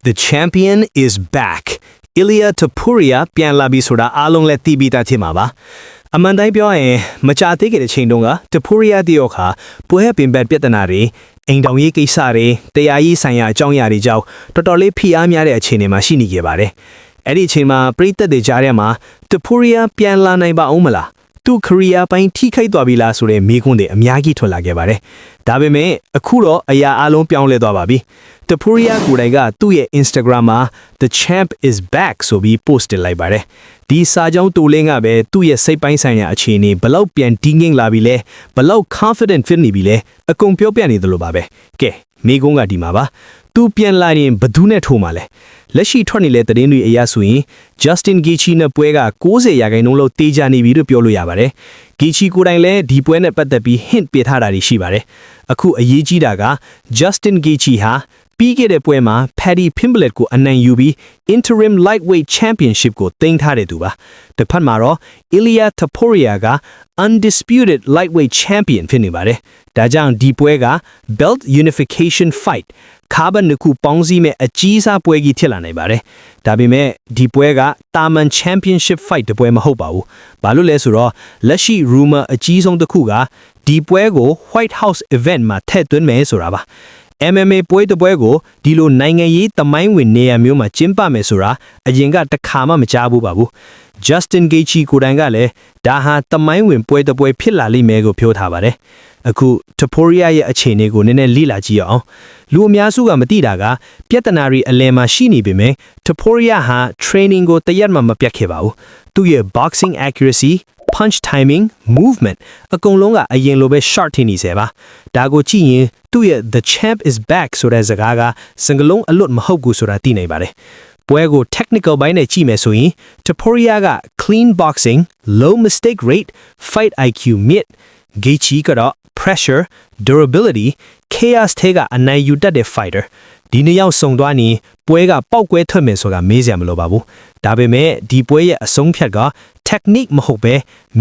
The champion is back. Ilia Topuria ပြန်လာပြီဆိုတာအားလုံးလည်းသိပြီးသားဖြစ်မှာပါအမှန်တိုင်းပြောရင်မကြသေးတဲ့ချိန်တုန်းက Topuria တယောက်ဟာပွဲပင်ပက်ပြဿနာတွေအိမ်တောင်ရေးကိစ္စတွေတရားရေးဆိုင်ရာအကြောင်းအရာတွေကြောင့်တော်တော်လေးဖိအားများတဲ့အခြေအနေမှာရှိနေခဲ့ပါတယ်အဲ့ဒီအချိန်မှာပြည်သက်တွေကြားထဲမှာ Topuria ပြန်လာနိုင်ပါအောင်မလားသူခရီးယားပိုင်းထိခိုက်သွားပြီလားဆိုတဲ့မေးခွန်းတွေအများကြီးထွက်လာခဲ့ပါတယ်။ဒါပေမဲ့အခုတော့အရာအလုံးပြောင်းလဲသွားပါပြီ။ Topuria ကိုယ်တိုင်ကသူ့ရဲ့ Instagram မှာ The champ is back ဆိုပြီး post တင်လိုက်ပါတယ်။ဒီစာကြောင်းတူလင်းကပဲသူ့ရဲ့စိတ်ပိုင်းဆိုင်ရာအခြေအနေဘလောက်ပြန်တည်ငြိမ်လာပြီလဲဘလောက် confident ဖြစ်နေပြီလဲအကုန်ပြောပြနေသလိုပါပဲ။ကဲမေးခွန်းကဒီမှာပါ။သူပြန်လာရင်ဘယ်သူနဲ့ထိုးမှာလဲ။လက်ရှိထွက်နေတဲ့သတင်းတွေအရဆိုရင် Justin Gaethje နဲ့ပွဲက90%လောက်တေးကြနေပြီလို့ပြောလို့ရပါတယ်။ Gaethje ကိုယ်တိုင်လည်းဒီပွဲနဲ့ပတ်သက်ပြီး hint ပေးထားတာရှိပါတယ်။အခုအရေးကြီးတာက Justin Gaethje ဟာပြီးခဲ့တဲ့ပွဲမှာ Paddy Pimblett ကိုအနိုင်ယူပြီး Interim Lightweight Championship ကိုသိမ်းထားတဲ့သူပါ။တစ်ဖက်မှာတော့ Ilia Topuria က Undisputed Lightweight Champion ဖြစ်နေပါတယ်။ဒါကြောင့်ဒီပွဲက Belt Unification Fight ခါဘန်နှစ်ခုပေါင်းစည်းမဲ့အကြီးစားပွဲကြီးဖြစ်လာနိုင်ပါတယ်။ဒါပေမဲ့ဒီပွဲကတာမန် Championship Fight တပွဲမဟုတ်ပါဘူး။ဘာလို့လဲဆိုတော့လက်ရှိ rumor အကြီးဆုံးတစ်ခုကဒီပွဲကို White House event မှာထည့်သွင်းမယ်ဆိုတာပါ။ MMA ပွဲတစ်ပွဲကိုဒီလိုနိုင်ငံရေးသမိုင်းဝင်နေရာမျိုးမှာကျင်းပမယ်ဆိုတာအရင်ကတခါမှမကြားဘူးပါဘူး။ Justin Gaethje ကိုယ်တိုင်ကလည်းဒါဟာသမိုင်းဝင်ပွဲတစ်ပွဲဖြစ်လာလိမ့်မယ်ကိုပြောထားပါတယ်။အခု Topuria ရဲ့အခြေအနေကိုနည်းနည်းလေ့လာကြည့်အောင်။လူအများစုကမသိတာကပြဿနာတွေအလယ်မှာရှိနေပေမဲ့ Topuria ဟာ training ကိုတရက်မှမပြတ်ခဲ့ပါဘူး။သူ့ရဲ့ boxing accuracy punch timing movement အကုန်လုံးကအရင်လိုပဲ short ထင်နေစေပါဒါကိုကြည့်ရင်သူ့ရဲ့ the champ is back ဆိုတဲ့စကားကစင်ကလုံးအလွတ်မဟုတ်ဘူးဆိုတာသိနိုင်ပါတယ်ပွဲကို technical ဘိုင်းနဲ့ကြည့်မယ်ဆိုရင် Topuria က clean boxing low mistake rate fight IQ mid Gaethje ကတော့ pressure durability chaos ထဲကအနိုင်ယူတတ်တဲ့ fighter ဒီနှစ်ယောက်စုံသွားရင်ပွဲကပောက်ကွဲထွက်မယ်ဆိုတာမေးစရာမလိုပါဘူးဒါပေမဲ့ဒီပွဲရဲ့အဆုံးဖြတ်ကtechnique မဟုတ်ပဲ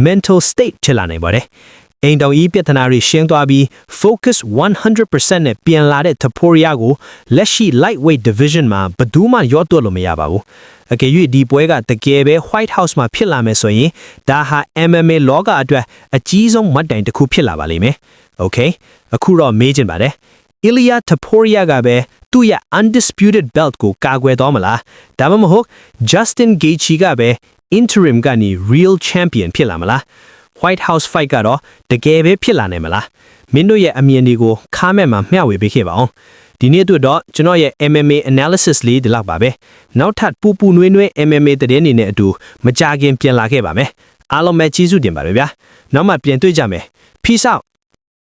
mental state ဖြစ်လာနိုင်ပါတယ်။အိမ်တောင်ကြီးပြဿနာတွေရှင်းသွားပြီး focus 100% နဲ့ပြန်လာတဲ့ Topuria ကိုလက်ရှိ lightweight division မှာဘယ်သူမှရောတွက်လို့မရပါဘူး။အကယ်၍ဒီပွဲကတကယ်ပဲ White House မှာဖြစ်လာမယ်ဆိုရင်ဒါဟာ MMA လောကအတွက်အကြီးဆုံးမှတ်တိုင်တစ်ခုဖြစ်လာပါလိမ့်မယ်။ Okay အခုတော့မေးချင်ပါတယ်။ Ilia Topuria ကပဲသူ့ရဲ့ undisputed belt ကိုကာကွယ်တော်မလား။ဒါမှမဟုတ် Justin Gaethje ကပဲinterim ကနေ real champion ဖြစ်လာမလား White House fight ကတော့တကယ်ပဲဖြစ်လာနိုင်မလားမင်းတို့ရဲ့အမြင်တွေကို comment မှာမျှဝေပေးခဲ့ပါအောင်ဒီနေ့အတွက်တော့ကျွန်တော်ရဲ့ MMA analysis လေးဒီလောက်ပါပဲနောက်ထပ်ပူပူနွေးနွေး MMA သတင်းတွေနဲ့အတူမကြခင်ပြန်လာခဲ့ပါမယ်အားလုံးပဲကျေးဇူးတင်ပါတယ်ဗျာနောက်မှပြန်တွေ့ကြမယ် peace out